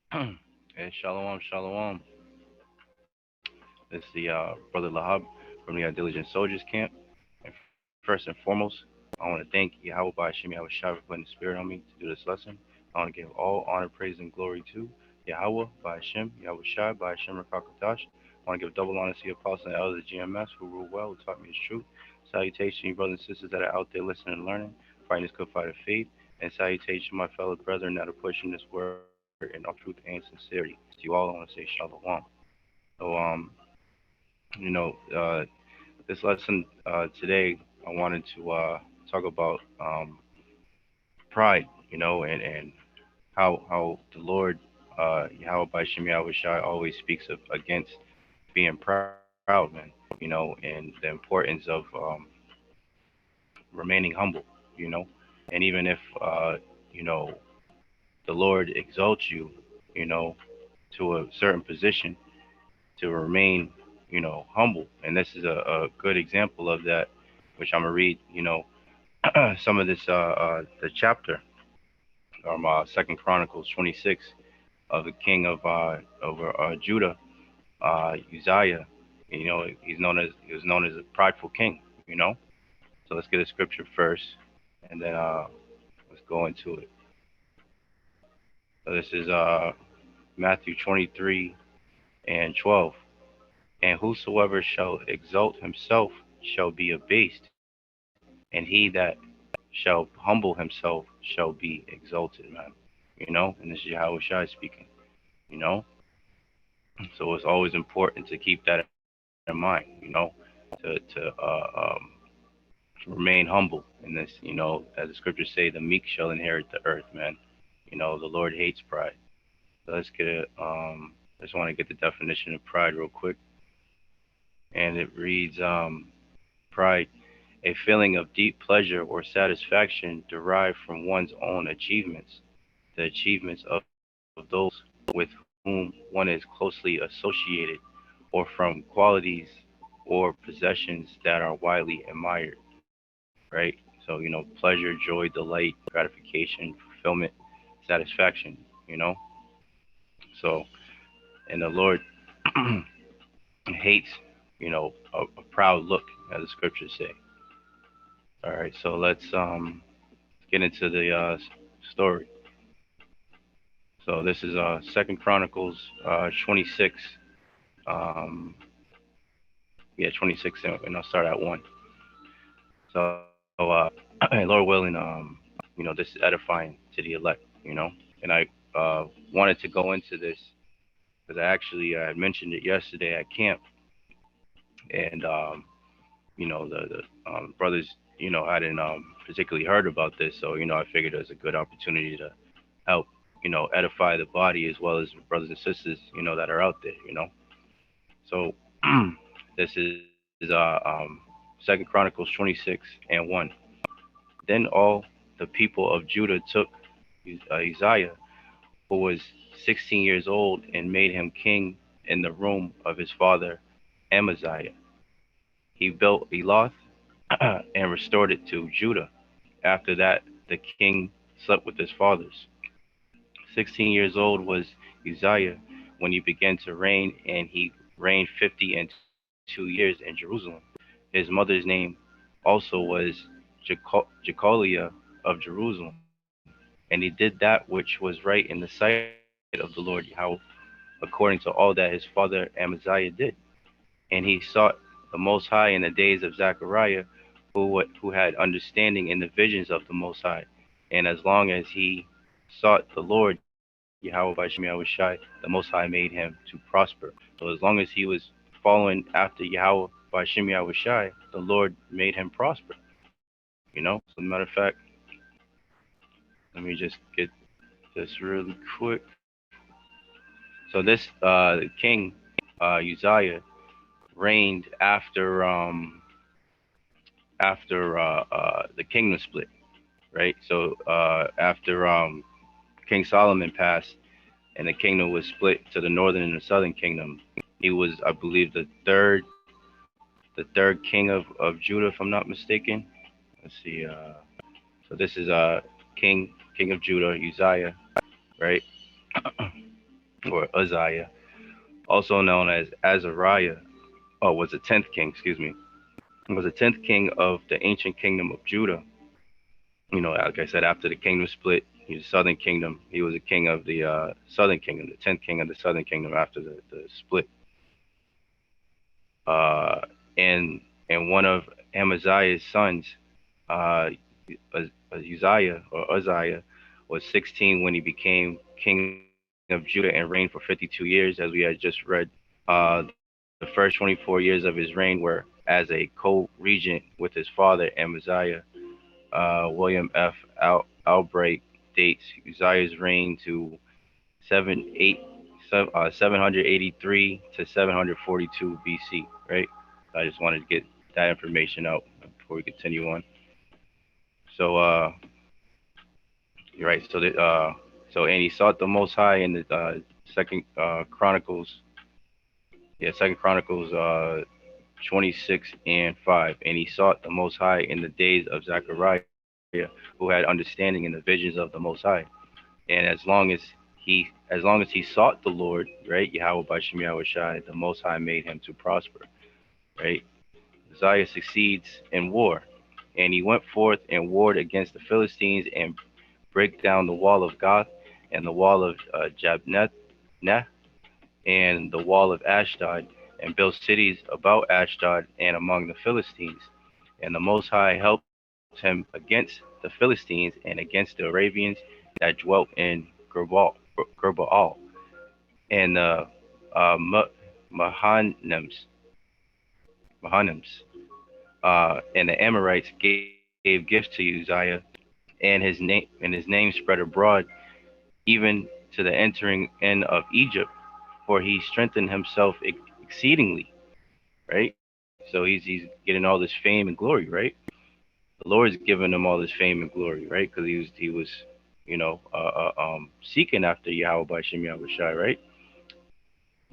Hey, shalom, shalom. This is the brother Lahab from the Diligent Soldiers Camp. And first and foremost, I want to thank Yahweh by Hashem Yahweh Shai for putting the spirit on me to do this lesson. I want to give all honor, praise, and glory to Yahweh by Hashem Yahweh Shai by Hashem Rakakadash. I want to give double honor to the apostles and elders of GMS who rule well, who taught me the truth. Salutation, you brothers and sisters that are out there listening and learning, fighting this good fight of faith. And salutation, my fellow brethren that are pushing this word in all truth and sincerity. To you all, I want to say shalom. So, you know, this lesson today, I wanted to talk about pride, and how the Lord, Yahweh by Shem Yahweh Shai, always speaks against being proud, man, and the importance of remaining humble, you know, and even if, you know, the Lord exalts you, you know, to a certain position, to remain, humble. And this is a good example of that, which I'm gonna read, some of this the chapter from Second Chronicles 26 of the king of over Judah, Uzziah. He was known as a prideful king. So let's get a scripture first, and then let's go into it. So this is Matthew 23 and 12. And whosoever shall exalt himself shall be abased, and he that shall humble himself shall be exalted, man. And this is Yahweh Shai speaking, you know. So it's always important to keep that in mind, to remain humble in this, as the scriptures say, the meek shall inherit the earth, man. The Lord hates pride. So let's get it. I just want to get the definition of pride real quick. And it reads, pride, a feeling of deep pleasure or satisfaction derived from one's own achievements, the achievements of those with whom one is closely associated, or from qualities or possessions that are widely admired, right? So, pleasure, joy, delight, gratification, fulfillment, satisfaction, you know? So, and the Lord hates, a proud look, as the scriptures say. All right, so let's get into the story. So this is Second Chronicles 26. Um, yeah, 26, and I'll start at 1. So, Lord willing, this is edifying to the elect, and I wanted to go into this because I mentioned it yesterday at camp, and the brothers, hadn't particularly heard about this, so I figured it was a good opportunity to help, edify the body as well as brothers and sisters, that are out there, So this is Second Chronicles 26 and 1. Then all the people of Judah took Uzziah, who was 16 years old, and made him king in the room of his father Amaziah. He built Eloth and restored it to Judah. After that, the king slept with his fathers. 16 years old was Uzziah when he began to reign, and he reigned 50 and 2 years in Jerusalem. His mother's name also was Jecoliah of Jerusalem. And he did that which was right in the sight of the Lord Yahweh, according to all that his father Amaziah did. And he sought the Most High in the days of Zechariah, who had understanding in the visions of the Most High. And as long as he sought the Lord, Yahweh by Shem Shai, the Most High made him to prosper. So as long as he was following after Yahweh by Shem Shai, the Lord made him prosper. So, as a matter of fact, let me just get this really quick. So this king Uzziah reigned after the kingdom split, right? So after King Solomon passed and the kingdom was split to the northern and the southern kingdom, he was, I believe, the third king of Judah, if I'm not mistaken. Let's see. So this is king of Judah, Uzziah, right? or Uzziah, also known as Azariah, was the 10th king, excuse me, was the 10th king of the ancient kingdom of Judah. You know, like I said, after the kingdom split, he's the southern kingdom. He was a king of the southern kingdom, the 10th king of the southern kingdom after the split. Uh, and and one of Amaziah's sons, uh, Uzziah or Uzziah, was 16 when he became king of Judah and reigned for 52 years, as we had just read. The first 24 years of his reign were as a co-regent with his father Amaziah. William F. Albright dates Uzziah's reign to 783 to 742 BC, right? I just wanted to get that information out before we continue on. So, you're right. And he sought the Most High in the Second Chronicles. Yeah, Second Chronicles 26 and 5. And he sought the Most High in the days of Zechariah, who had understanding in the visions of the Most High. And as long as he sought the Lord, right, YAHAWASHI, the Most High made him to prosper, right? Uzziah succeeds in war, and he went forth and warred against the Philistines and break down the wall of Gath and the wall of Jabneh and the wall of Ashdod, and built cities about Ashdod and among the Philistines. And the Most High helped him against the Philistines and against the Arabians that dwelt in Gerbaal and the Mahanims. And the Amorites gave gifts to Uzziah, and his name spread abroad, even to the entering in of Egypt, for he strengthened himself exceedingly. Right. So he's getting all this fame and glory. Right. The Lord's giving him all this fame and glory. Right. Because he was seeking after Yahweh by Shem Yahushai. Right.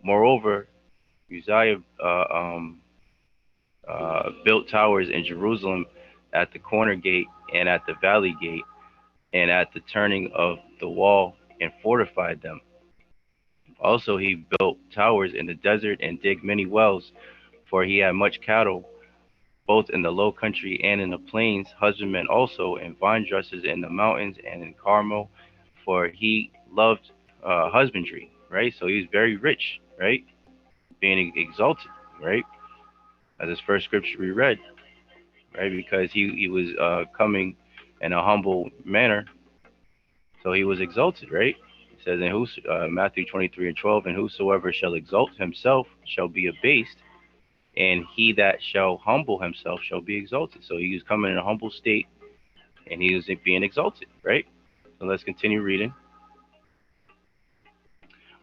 Moreover, Uzziah built towers in Jerusalem at the corner gate and at the valley gate and at the turning of the wall and fortified them. Also, he built towers in the desert and digged many wells, for he had much cattle, both in the low country and in the plains, husbandmen also, and vine dressers in the mountains and in Carmel, for he loved husbandry, right? So he was very rich, right? Being exalted, right? As this first scripture we read, right? Because he was coming in a humble manner, so he was exalted, right? It says in Matthew 23 and 12, and whosoever shall exalt himself shall be abased, and he that shall humble himself shall be exalted. So he was coming in a humble state, and he was being exalted, right? So let's continue reading.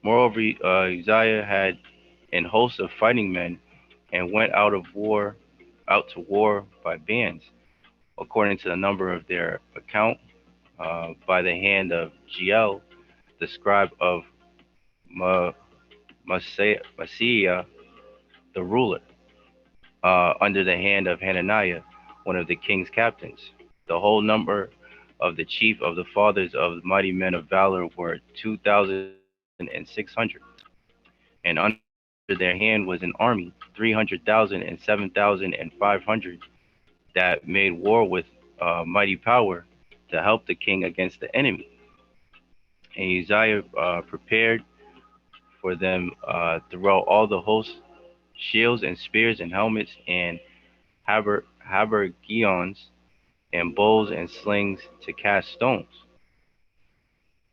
Moreover, Uzziah had an host of fighting men, and went out to war by bands, according to the number of their account, by the hand of Giel, the scribe of Maaseiah, the ruler, under the hand of Hananiah, one of the king's captains. The whole number of the chief of the fathers of the mighty men of valor were 2,600, and under their hand was an army, 300,000 and 7,500, that made war with mighty power to help the king against the enemy. And Uzziah prepared for them throughout all the hosts shields and spears and helmets and habergeons and bows and slings to cast stones.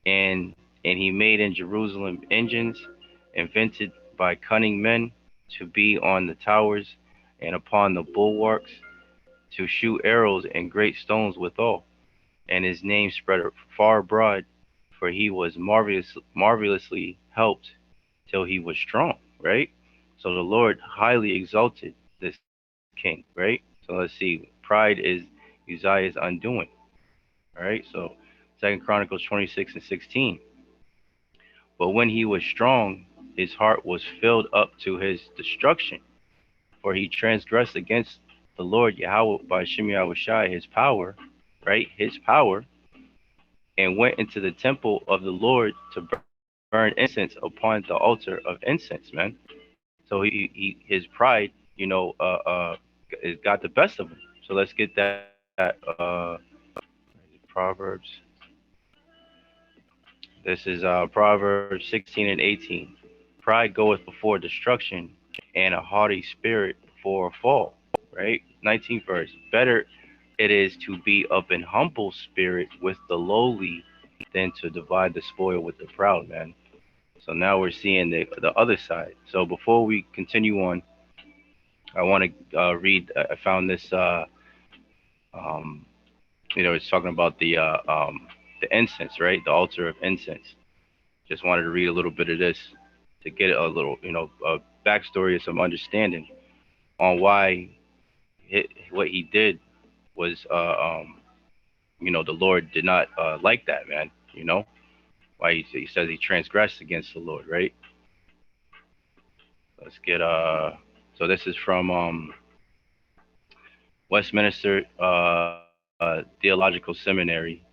And he made in Jerusalem engines invented by cunning men to be on the towers and upon the bulwarks, to shoot arrows and great stones withal. And his name spread far abroad, for he was marvelously helped till he was strong, right? So the Lord highly exalted this king, right? So let's see, pride is Uzziah's undoing, all right? So 2 Chronicles 26 and 16. But when he was strong, his heart was filled up to his destruction, for he transgressed against the Lord Yahweh by Shem Yahushai, his power, right? His power, and went into the temple of the Lord to burn incense upon the altar of incense, man. So his pride, it got the best of him. So let's get that. Proverbs. This is Proverbs 16 and 18. Pride goeth before destruction, and a haughty spirit before a fall. Right? 19th verse. Better it is to be of an humble spirit with the lowly than to divide the spoil with the proud, man. So now we're seeing the other side. So before we continue on, I want to read. I found this. Um, it's talking about the incense, right? The altar of incense. Just wanted to read a little bit of this to get a little, a backstory and some understanding on why what he did was, the Lord did not like that, man. Why he says he transgressed against the Lord, right? Let's get So this is from Westminster Theological Seminary,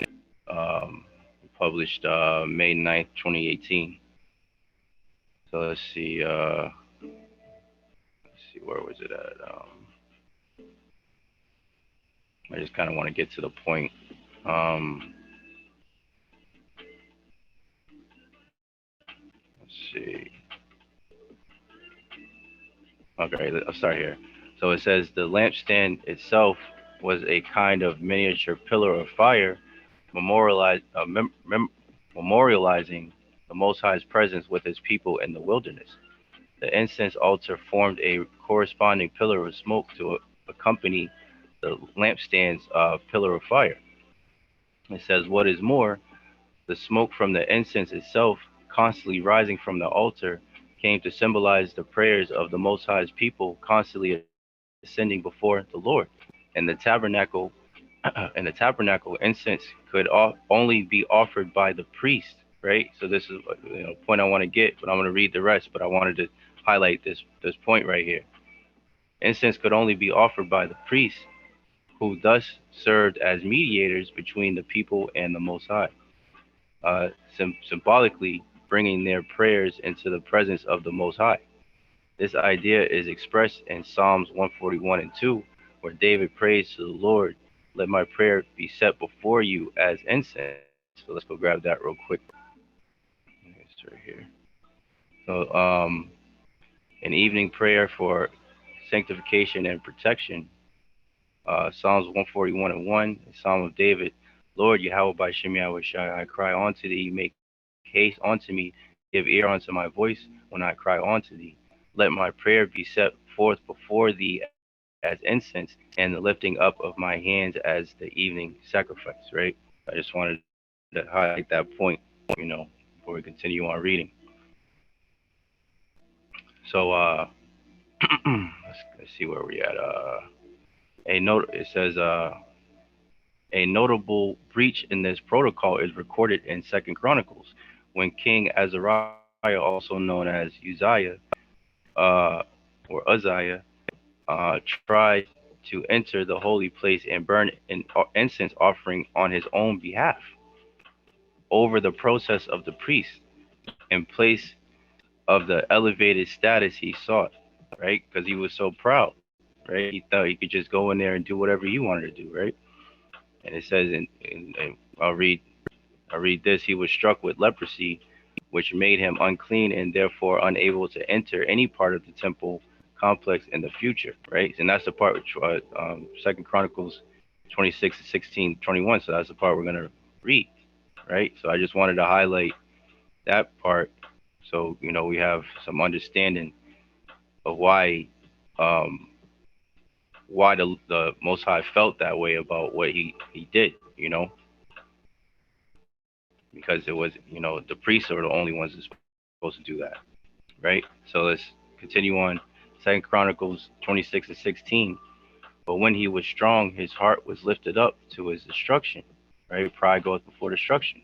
published May 9th, 2018. So let's see, where was it at? I just kind of want to get to the point. Let's see. Okay, I'll start here. So it says the lampstand itself was a kind of miniature pillar of fire, memorializing the Most High's presence with his people in the wilderness. The incense altar formed a corresponding pillar of smoke to accompany the lampstand's pillar of fire. It says, what is more, the smoke from the incense itself, constantly rising from the altar, came to symbolize the prayers of the Most High's people constantly ascending before the Lord. In the tabernacle, incense could only be offered by the priest, right? So this is a point I want to get, but I'm going to read the rest. But I wanted to highlight this point right here. Incense could only be offered by the priests, who thus served as mediators between the people and the Most High, symbolically bringing their prayers into the presence of the Most High. This idea is expressed in Psalms 141 and 2, where David prays to the Lord, let my prayer be set before you as incense. So let's go grab that real quick. It's right here. So an evening prayer for sanctification and protection. Psalms 141 and 1, Psalm of David. Lord, YAHAWAH YAHAWASHI, I cry unto thee, make haste unto me, give ear unto my voice when I cry unto thee. Let my prayer be set forth before thee as incense, and the lifting up of my hands as the evening sacrifice, right? I just wanted to highlight that point, before we continue on reading. So let's see where we're at. It says a notable breach in this protocol is recorded in 2nd Chronicles, when King Azariah, also known as Uzziah, or Uzziah, tried to enter the holy place and burn an incense offering on his own behalf over the process of the priest, in place of the elevated status he sought, right? Because he was so proud, right? He thought he could just go in there and do whatever he wanted to do, right? And it says, I'll read this. He was struck with leprosy, which made him unclean and therefore unable to enter any part of the temple complex in the future, right? And that's the part which 2nd Chronicles 26, 16, 21. So that's the part we're going to read, right? So I just wanted to highlight that part, so we have some understanding of why the Most High felt that way about what he did, because it was, the priests are the only ones that's supposed to do that, right? So let's continue on. 2nd Chronicles 26 and 16. But when he was strong, his heart was lifted up to his destruction, right? Pride goes before destruction.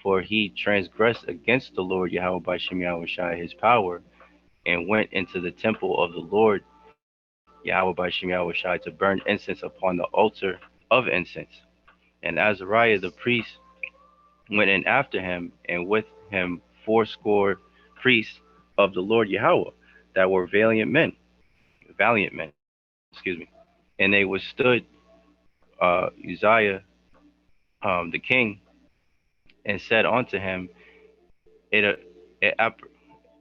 For he transgressed against the Lord YAHAWAH YAHAWASHI, his power, and went into the temple of the Lord YAHAWAH YAHAWASHI to burn incense upon the altar of incense. And Azariah the priest went in after him, and with him fourscore priests of the Lord Yahweh that were valiant men, excuse me. And they withstood Uzziah the king, and said unto him, it, it,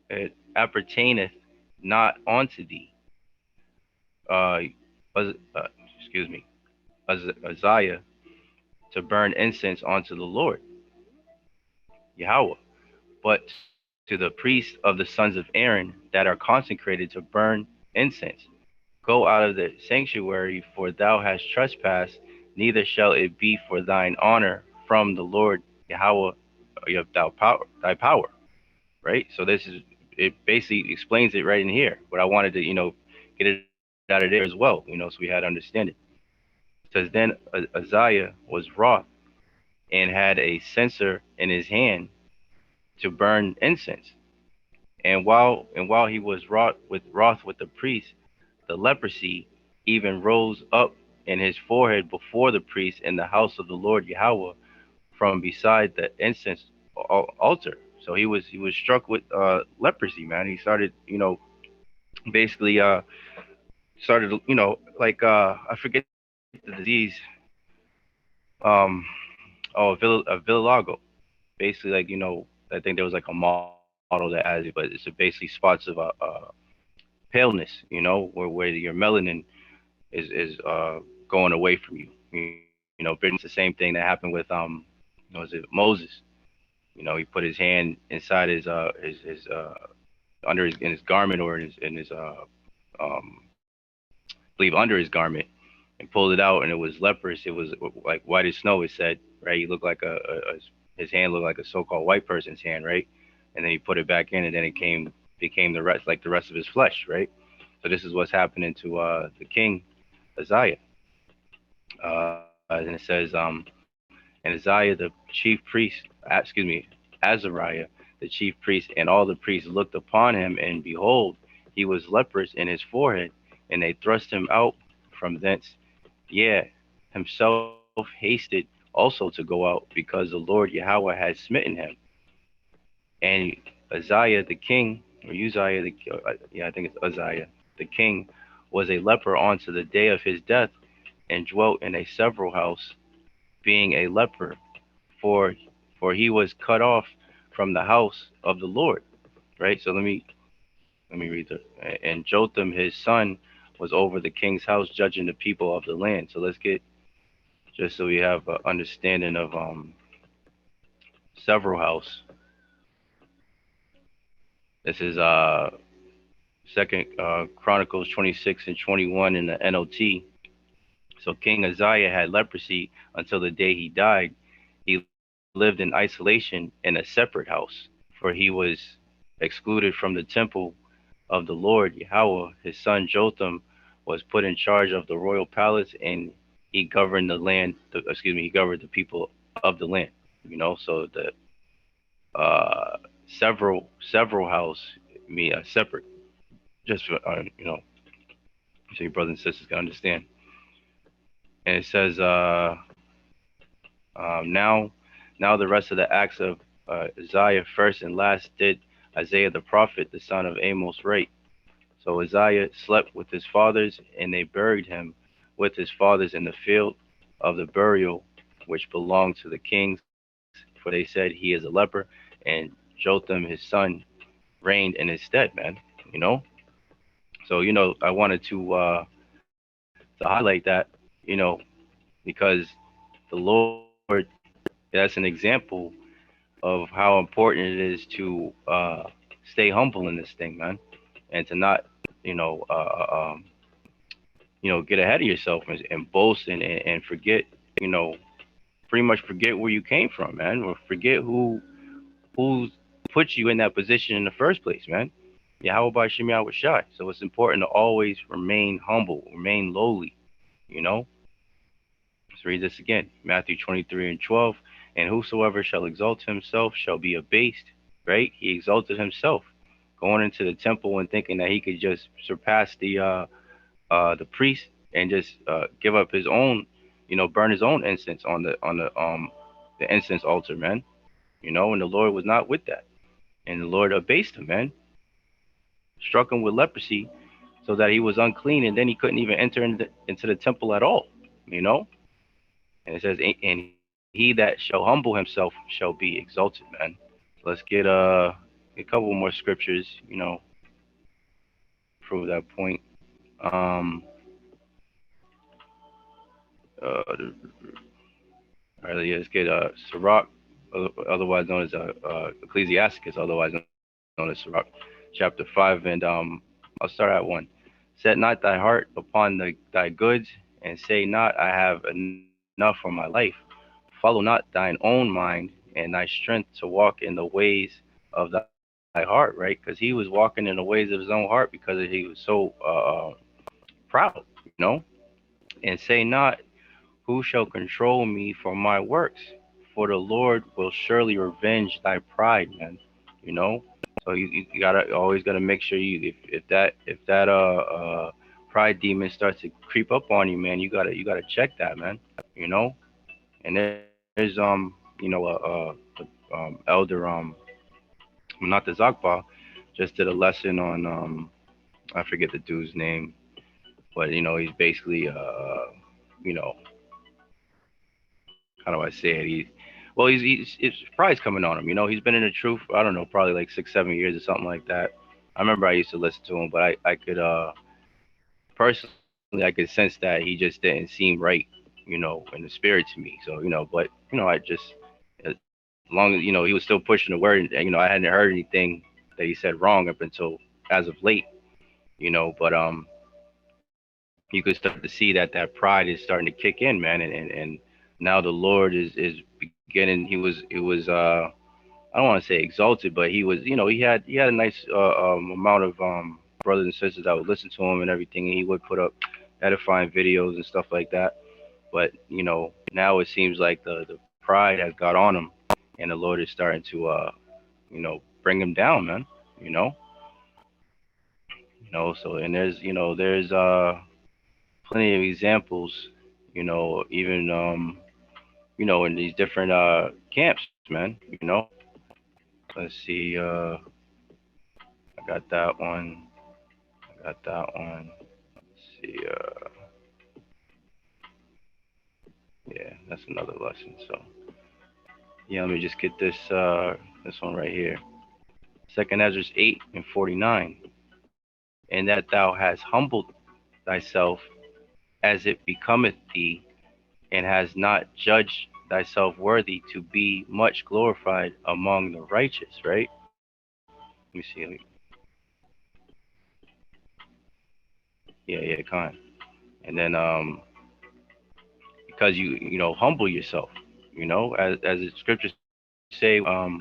it appertaineth not unto thee, uh, excuse me, Uzziah, to burn incense unto the Lord Yahweh, but to the priests of the sons of Aaron that are consecrated to burn incense. Go out of the sanctuary, for thou hast trespassed, neither shall it be for thine honor from the Lord Yahweh of thy power. Right? So this is, it basically explains it right in here. But I wanted to, get it out of there as well, so we had to understand it. It says, then Uzziah was wroth and had a censer in his hand to burn incense. And while he was wroth with the priest, the leprosy even rose up in his forehead before the priest in the house of the Lord Yahweh from beside the incense altar. So he was struck with leprosy, man. He started, basically started, like I forget the disease, vitiligo. Basically, like, I think there was like a model that has it, but it's basically spots of paleness, where your melanin is going away from you. It's the same thing that happened with was it Moses? He put his hand inside his under his, in his garment, or in his I believe under his garment, and pulled it out, and it was leprous. It was like white as snow. It said, right? He looked like his hand looked like a so-called white person's hand, right? And then he put it back in, and then it became the rest, like the rest of his flesh, right? So this is what's happening to the king Uzziah. And it says, and Uzziah the chief priest, Azariah the chief priest, and all the priests looked upon him, and behold, he was leprous in his forehead, and they thrust him out from thence. Yeah, himself hasted also to go out, because the Lord Yahweh had smitten him. And Uzziah the king, or Uzziah the, I think it's Uzziah the king, was a leper unto the day of his death, and dwelt in a several house, being a leper, for he was cut off from the house of the Lord. Right. So let me read the. And Jotham his son was over the king's house, judging the people of the land. So let's get, just so we have an understanding of several house. This is Second Chronicles 26 and 21 in the NLT. So King Uzziah had leprosy until the day he died. He lived in isolation in a separate house, for he was excluded from the temple of the Lord Yahweh. His son Jotham was put in charge of the royal palace, and he governed the land. He governed the people of the land. So the several house mean separate. Just for so your brothers and sisters can understand. And it says, now the rest of the acts of Uzziah, first and last, did Isaiah the prophet, the son of Amos, write. So Uzziah slept with his fathers, and they buried him with his fathers in the field of the burial, which belonged to the kings, for they said, he is a leper, and Jotham his son reigned in his stead, man. So I wanted to highlight that, because the Lord, that's an example of how important it is to stay humble in this thing, man, and to not, get ahead of yourself and boast and forget, pretty much forget where you came from, man, or forget who put you in that position in the first place, man. YAHAWASHI. So it's important to always remain humble, remain lowly, Let's read this again. Matthew 23 and 12. And whosoever shall exalt himself shall be abased. Right? He exalted himself, going into the temple and thinking that he could just surpass the priest and just give up his own, burn his own incense on the incense altar, man. And the Lord was not with that. And the Lord abased him, man. Struck him with leprosy so that he was unclean, and then he couldn't even enter into the temple at all, you know? And it says, and he that shall humble himself shall be exalted, man. Let's get a couple more scriptures, you know, prove that point. Um, all right, let's get Sirach, otherwise known as Ecclesiasticus, otherwise known as Sirach, chapter 5, and I'll start at 1. Set not thy heart upon thy goods, and say not, I have enough for my life. Follow not thine own mind and thy strength to walk in the ways of thy heart, right? Because he was walking in the ways of his own heart because he was so proud, you know? And say not, who shall control me for my works? For the Lord will surely revenge thy pride, man. You know? So you gotta always gotta make sure if that pride demon starts to creep up on you, man, you gotta check that, man. You know? And there's elder not the Zakba just did a lesson on I forget the dude's name, but he's basically you know how do I say it? It's pride's coming on him. He's been in the truth. I don't know, probably like 6, 7 years or something like that. I remember I used to listen to him, but I could personally I could sense that he just didn't seem right, in the spirit to me. So but I just as long as he was still pushing the word, and I hadn't heard anything that he said wrong up until as of late. But you could start to see that pride is starting to kick in, man, and now the Lord is beginning. He was I don't want to say exalted, but he had a nice amount of brothers and sisters that would listen to him and everything, and he would put up edifying videos and stuff like that. But now it seems like the pride has got on him, and the Lord is starting to bring him down, man. You know, So and there's plenty of examples, even in these different camps, man. Let's see. I got that one. I got that one. Let's see. Yeah, that's another lesson. So yeah, let me just get this one right here. Second Ezra 8:49, and that thou hast humbled thyself as it becometh thee, and hast not judged thyself worthy to be much glorified among the righteous. Right? Let me see. Yeah, kind. And then because you humble yourself, as the scriptures say, how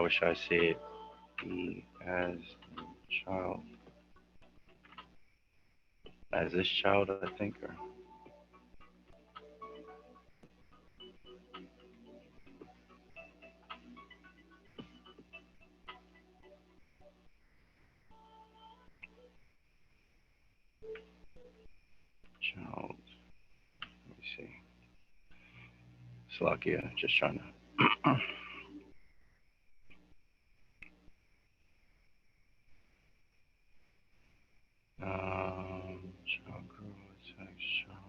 should I say it? He as child, as this child, I think, or child. Let me see. Slovakia, just trying to. Child growth, child.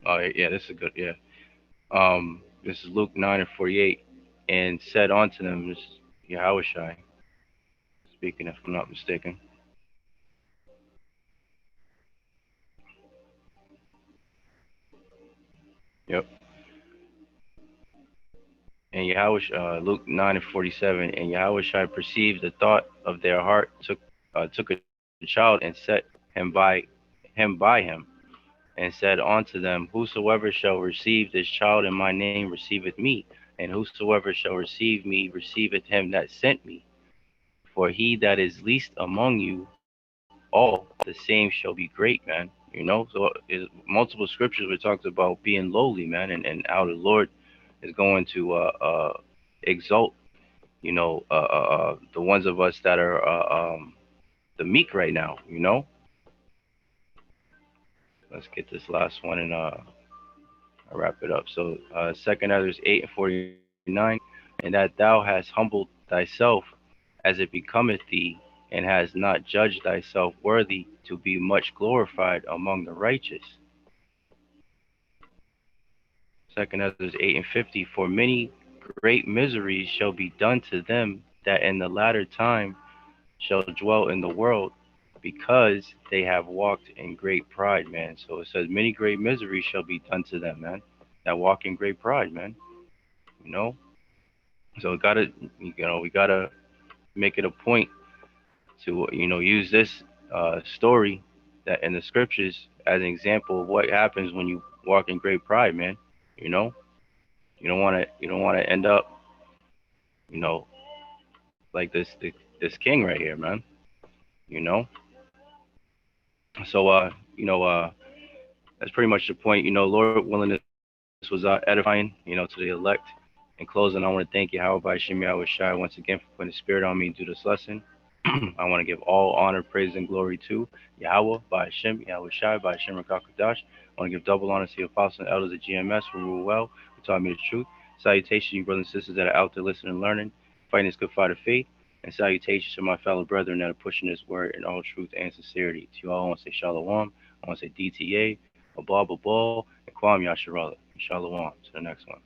Oh yeah, this is good. Yeah. This is Luke 9:48, and said unto them, this is Yahawashi speaking, if I'm not mistaken. Yep. And Luke 9:47, and Yahawashi perceived the thought of their heart, took a child and set him by him, and said unto them, whosoever shall receive this child in my name receiveth me, and whosoever shall receive me receiveth him that sent me. For he that is least among you all, the same shall be great, man. You know, so multiple scriptures we talked about being lowly, man, and how the Lord is going to exalt, the ones of us that are the meek right now. You know, let's get this last one and I'll wrap it up. So Second Others 8:49, and that thou hast humbled thyself as it becometh thee, and hast not judged thyself worthy to be much glorified among the righteous. Second Others 8:50, for many great miseries shall be done to them that in the latter time shall dwell in the world, because they have walked in great pride, man. So it says many great miseries shall be done to them, man, that walk in great pride, man. You know, so we gotta make it a point to use this story that in the scriptures as an example of what happens when you walk in great pride, man. You know, you don't want to end up you know like this king right here, man. You know, so that's pretty much the point. Lord willing, this was edifying, to the elect. In closing, I want to thank you, YAHAWASHI, once again for putting the spirit on me to do this lesson. I want to give all honor, praise, and glory to Yahweh, BAHASHAM, YAHAWASHI, BAHASHAM, Rakakadash. I want to give double honor to the apostles and elders of GMS who rule well, who taught me the truth. Salutations to you brothers and sisters that are out there listening and learning, fighting this good fight of faith. And salutations to my fellow brethren that are pushing this word in all truth and sincerity. To you all, I want to say Shalom. I want to say DTA, Abal Babal, and Kwam Yasharallah. Shalom. To the next one.